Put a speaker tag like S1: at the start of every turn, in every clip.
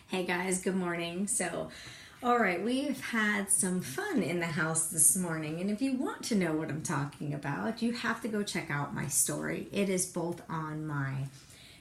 S1: Hey guys, good morning. All right, we've had some fun in the house this morning. And if you want to know what I'm talking about, you have to go check out my story. It is both on my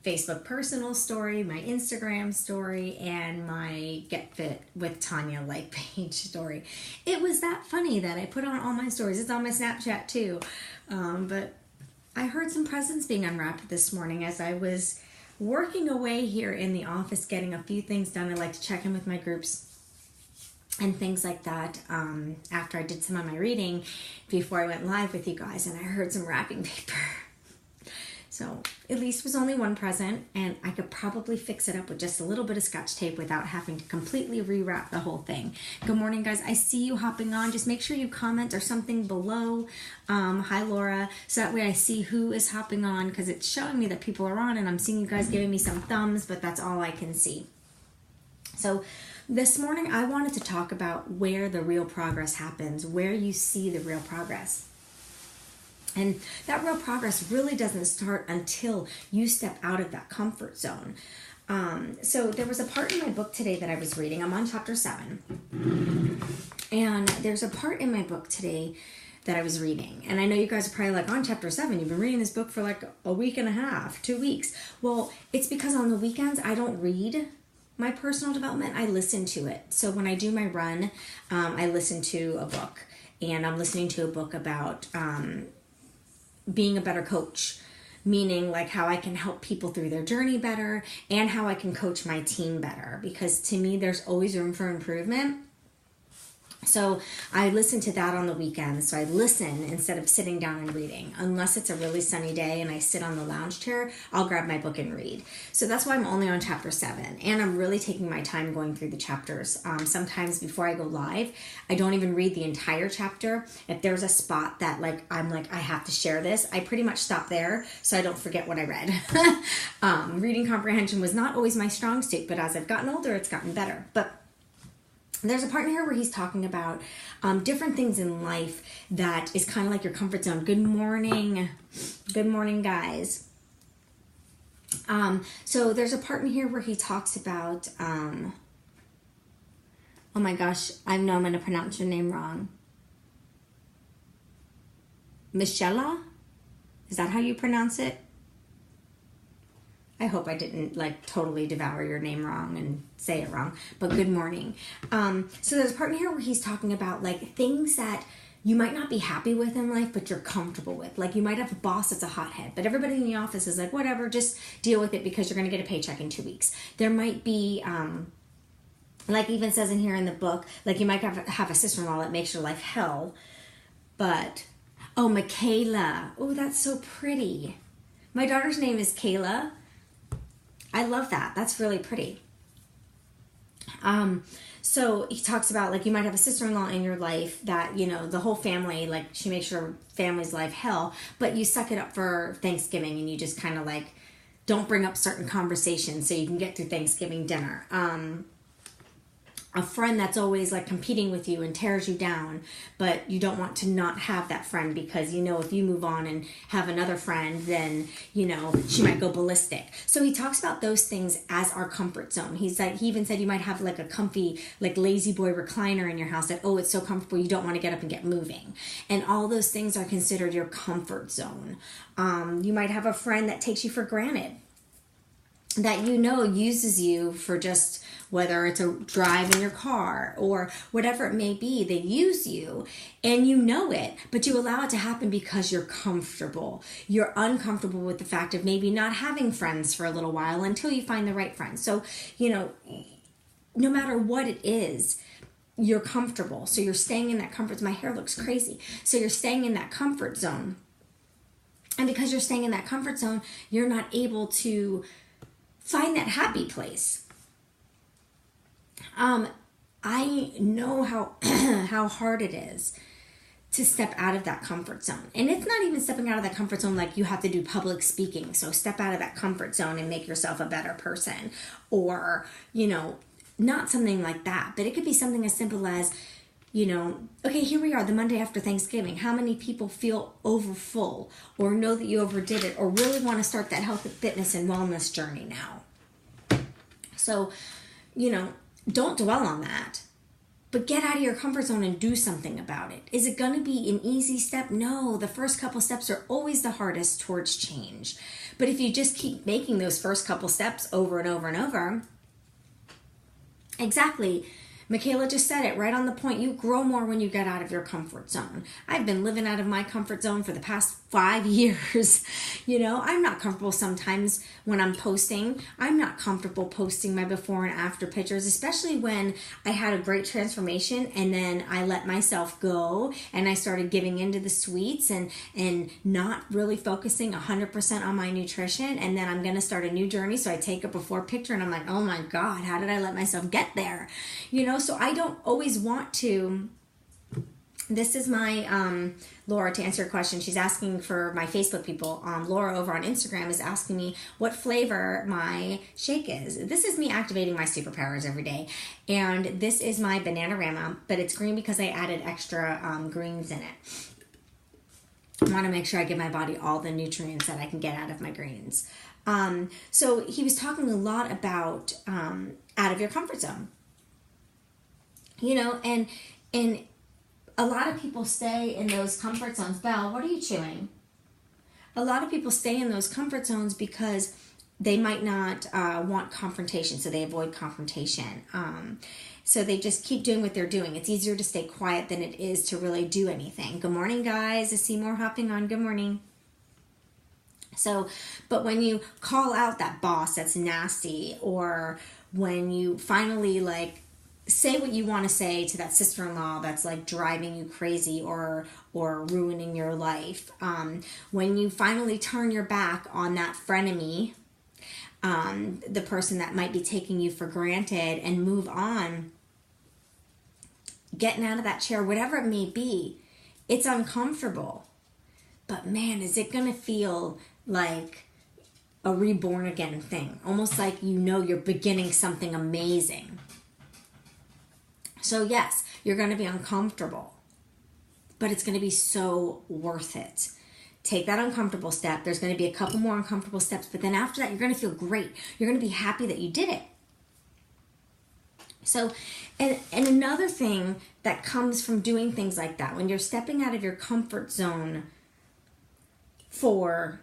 S1: Facebook personal story, my Instagram story, and my Get Fit with Tanya like page story. It was that funny that I put on all my stories. It's on my Snapchat too. But I heard some presents being unwrapped this morning as I was working away here in the office, getting a few things done. I like to check in with my groups and things like that after I did some of my reading before I went live with you guys, and I heard some wrapping paper. So at least it was only one present, and I could probably fix it up with just a little bit of Scotch tape without having to completely rewrap the whole thing. Good morning, guys. I see you hopping on. Just make sure you comment or something below. Hi, Laura. So that way I see who is hopping on, because it's showing me that people are on, and I'm seeing you guys giving me some thumbs, but that's all I can see. So this morning I wanted to talk about where the real progress happens, where you see the real progress. And that real progress really doesn't start until you step out of that comfort zone. So there was a part in my book today that I was reading. I'm on chapter 7. And there's a part in my book today that I was reading. And I know you guys are probably like, on chapter 7, you've been reading this book for like a week and a half, 2 weeks. Well, it's because on the weekends I don't read my personal development. I listen to it. So when I do my run, I listen to a book. And I'm listening to a book about being a better coach, meaning like how I can help people through their journey better and how I can coach my team better, because to me there's always room for improvement. So I listen to that on the weekends. So I listen instead of sitting down and reading. Unless it's a really sunny day and I sit on the lounge chair, I'll grab my book and read. So that's why I'm only on chapter 7. And I'm really taking my time going through the chapters. Sometimes before I go live, I don't even read the entire chapter. If there's a spot that I'm like, I have to share this, I pretty much stop there so I don't forget what I read. Reading comprehension was not always my strong suit, but as I've gotten older, it's gotten better. But there's a part in here where he's talking about different things in life that is kind of like your comfort zone. Good morning. Good morning, guys. So there's a part in here where he talks about, oh my gosh, I know I'm going to pronounce your name wrong. Michela? Is that how you pronounce it? I hope I didn't totally devour your name wrong and say it wrong, but good morning. So there's a part in here where he's talking about things that you might not be happy with in life, but you're comfortable with. Like you might have a boss that's a hothead, but everybody in the office is like, whatever, just deal with it because you're going to get a paycheck in 2 weeks. There might be, like even says in here in the book, like you might have a sister-in-law that makes your life hell, but, oh, Michaela. Oh, that's so pretty. My daughter's name is Kayla. I love that. That's really pretty. So he talks about you might have a sister-in-law in your life that, the whole family, she makes your family's life hell, but you suck it up for Thanksgiving and you just kind of don't bring up certain conversations so you can get through Thanksgiving dinner. A friend that's always competing with you and tears you down, but you don't want to not have that friend because if you move on and have another friend, then she might go ballistic. So he talks about those things as our comfort zone. He even said you might have a comfy lazy boy recliner in your house that, oh, it's so comfortable you don't want to get up and get moving, and all those things are considered your comfort zone. You might have a friend that takes you for granted, that uses you for just whether it's a drive in your car or whatever it may be. They use you and it, but you allow it to happen because you're comfortable. You're uncomfortable with the fact of maybe not having friends for a little while until you find the right friend. So, no matter what it is, you're comfortable. So you're staying in that comfort zone. My hair looks crazy. So you're staying in that comfort zone. And because you're staying in that comfort zone, you're not able to find that happy place. I know how hard it is to step out of that comfort zone. And it's not even stepping out of that comfort zone like you have to do public speaking. So step out of that comfort zone and make yourself a better person. Or, not something like that. But it could be something as simple as, okay, here we are, the Monday after Thanksgiving. How many people feel overfull or know that you overdid it or really want to start that health, fitness, and wellness journey now? So don't dwell on that. But get out of your comfort zone and do something about it. Is it going to be an easy step? No, the first couple steps are always the hardest towards change. But if you just keep making those first couple steps over and over and over, exactly, Michaela just said it right on the point. You grow more when you get out of your comfort zone. I've been living out of my comfort zone for the past 5 years. I'm not comfortable sometimes when I'm posting. I'm not comfortable posting my before and after pictures, especially when I had a great transformation and then I let myself go and I started giving into the sweets and not really focusing 100% on my nutrition. And then I'm going to start a new journey. So I take a before picture and I'm like, oh my God, how did I let myself get there? So I don't always want to. This is my, Laura, to answer your question. She's asking for my Facebook people. Laura over on Instagram is asking me what flavor my shake is. This is me activating my superpowers every day. And this is my Bananarama, but it's green because I added extra greens in it. I want to make sure I give my body all the nutrients that I can get out of my greens. So he was talking a lot about out of your comfort zone. And a lot of people stay in those comfort zones. Belle, what are you chewing? A lot of people stay in those comfort zones because they might not want confrontation, so they avoid confrontation. So they just keep doing what they're doing. It's easier to stay quiet than it is to really do anything. Good morning, guys. I see more hopping on. Good morning. So, but when you call out that boss that's nasty, or when you finally say what you want to say to that sister-in-law that's driving you crazy or ruining your life. When you finally turn your back on that frenemy, the person that might be taking you for granted, and move on, getting out of that chair, whatever it may be, it's uncomfortable. But man, is it going to feel like a reborn again thing. Almost like you're beginning something amazing. So yes, you're going to be uncomfortable, but it's going to be so worth it. Take that uncomfortable step. There's going to be a couple more uncomfortable steps, but then after that, you're going to feel great. You're going to be happy that you did it. So, and another thing that comes from doing things like that, when you're stepping out of your comfort zone to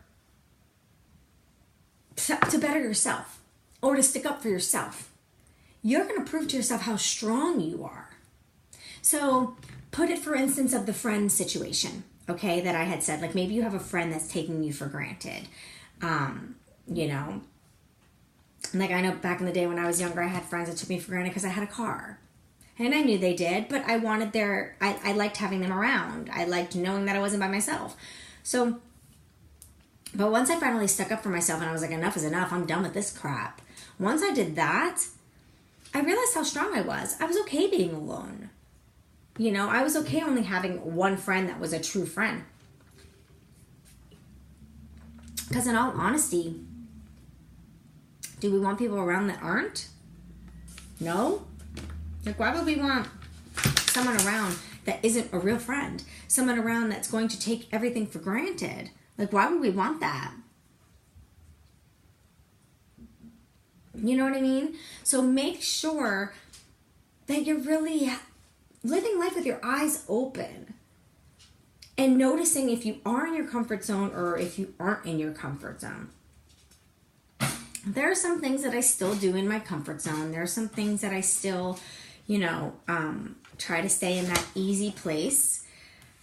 S1: better yourself or to stick up for yourself, you're going to prove to yourself how strong you are. So put it, for instance, of the friend situation, okay, that I had said, maybe you have a friend that's taking you for granted. I know back in the day when I was younger, I had friends that took me for granted because I had a car. And I knew they did, but I wanted I liked having them around. I liked knowing that I wasn't by myself. So, but once I finally stuck up for myself and I was like, enough is enough, I'm done with this crap. Once I did that, I realized how strong I was. I was okay being alone. I was okay only having one friend that was a true friend. Because in all honesty, do we want people around that aren't? No. Why would we want someone around that isn't a real friend? Someone around that's going to take everything for granted? Why would we want that? You know what I mean? So make sure that you're really living life with your eyes open and noticing if you are in your comfort zone or if you aren't in your comfort zone. There are some things that I still do in my comfort zone. There are some things that I still, try to stay in that easy place.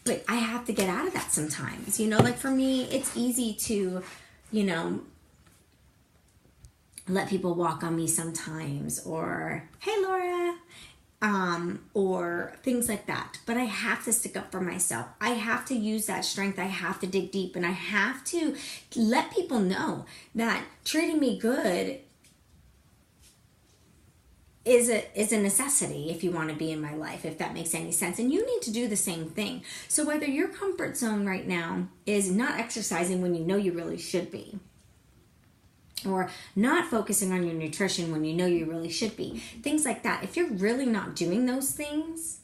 S1: But I have to get out of that sometimes. For me, it's easy to, let people walk on me sometimes, or, hey, Laura, or things like that. But I have to stick up for myself. I have to use that strength. I have to dig deep, and I have to let people know that treating me good is a necessity if you want to be in my life, if that makes any sense. And you need to do the same thing. So whether your comfort zone right now is not exercising when you know you really should be, or not focusing on your nutrition when you know you really should be, things like that. If you're really not doing those things,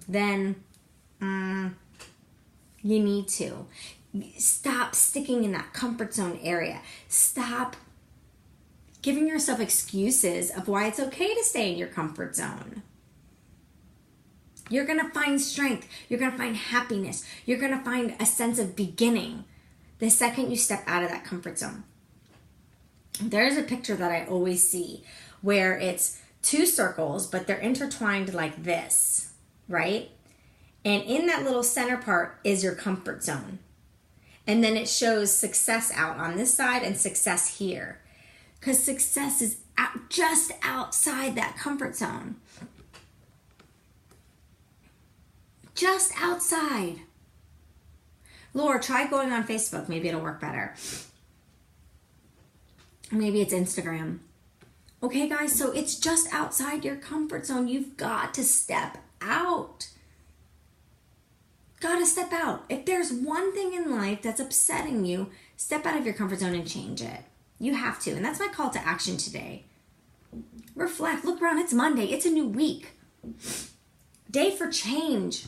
S1: then you need to stop sticking in that comfort zone area. Stop giving yourself excuses of why it's okay to stay in your comfort zone. You're going to find strength. You're going to find happiness. You're going to find a sense of beginning the second you step out of that comfort zone. There's a picture that I always see where it's two circles, but they're intertwined like this, right? And in that little center part is your comfort zone. And then it shows success out on this side and success here. Because success is just outside that comfort zone. Just outside. Laura, try going on Facebook. Maybe it'll work better. Maybe it's Instagram. Okay, guys, so it's just outside your comfort zone. You've got to step out. Got to step out. If there's one thing in life that's upsetting you, step out of your comfort zone and change it. You have to. And that's my call to action today. Reflect. Look around. It's Monday. It's a new week. Day for change.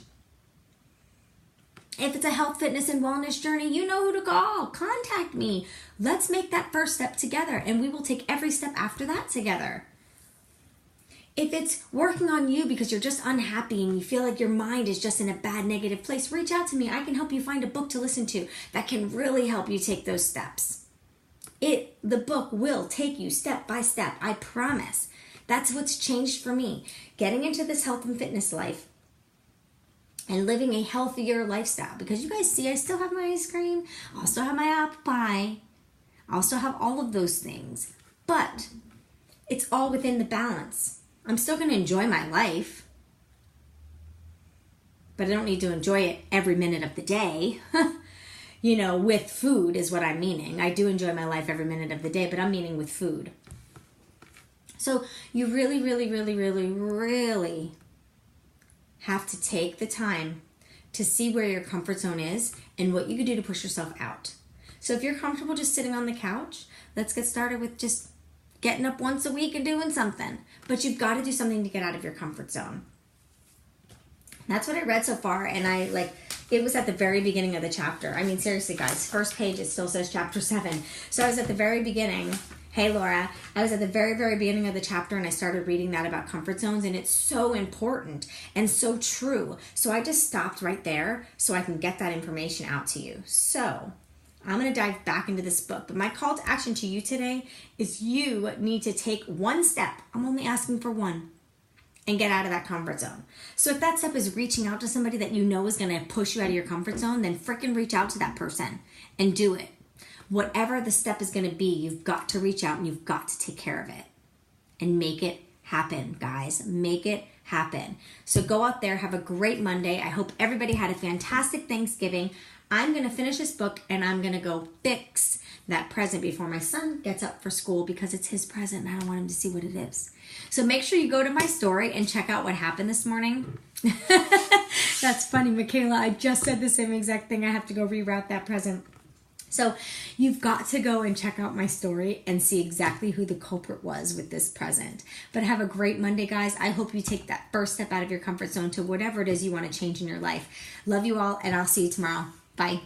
S1: If it's a health, fitness, and wellness journey, you know who to call. Contact me. Let's make that first step together, and we will take every step after that together. If it's working on you because you're just unhappy and you feel like your mind is just in a bad, negative place, reach out to me. I can help you find a book to listen to that can really help you take those steps. The book will take you step by step. I promise. That's what's changed for me. Getting into this health and fitness life and living a healthier lifestyle. Because you guys see, I still have my ice cream. I still have my apple pie. I still have all of those things. But it's all within the balance. I'm still going to enjoy my life. But I don't need to enjoy it every minute of the day. You know, with food is what I'm meaning. I do enjoy my life every minute of the day, but I'm meaning with food. So you really, really, really, really, really have to take the time to see where your comfort zone is and what you can do to push yourself out. So if you're comfortable just sitting on the couch, let's get started with just getting up once a week and doing something. But you've got to do something to get out of your comfort zone. That's what I read so far, and it was at the very beginning of the chapter. I mean, seriously, guys, first page, it still says chapter 7. So I was at the very beginning. Hey, Laura. I was at the very, very beginning of the chapter, and I started reading that about comfort zones, and it's so important and so true. So I just stopped right there so I can get that information out to you. So I'm going to dive back into this book, but my call to action to you today is you need to take one step. I'm only asking for one. And get out of that comfort zone. So if that step is reaching out to somebody that you know is going to push you out of your comfort zone, then freaking reach out to that person and do it. Whatever the step is going to be, you've got to reach out and you've got to take care of it. And make it happen, guys. Make it happen. So go out there, have a great Monday. I hope everybody had a fantastic Thanksgiving. I'm going to finish this book and I'm going to go fix that present before my son gets up for school because it's his present and I don't want him to see what it is. So make sure you go to my story and check out what happened this morning. That's funny, Michaela. I just said the same exact thing. I have to go reroute that present. So you've got to go and check out my story and see exactly who the culprit was with this present. But have a great Monday, guys. I hope you take that first step out of your comfort zone to whatever it is you want to change in your life. Love you all, and I'll see you tomorrow. Bye.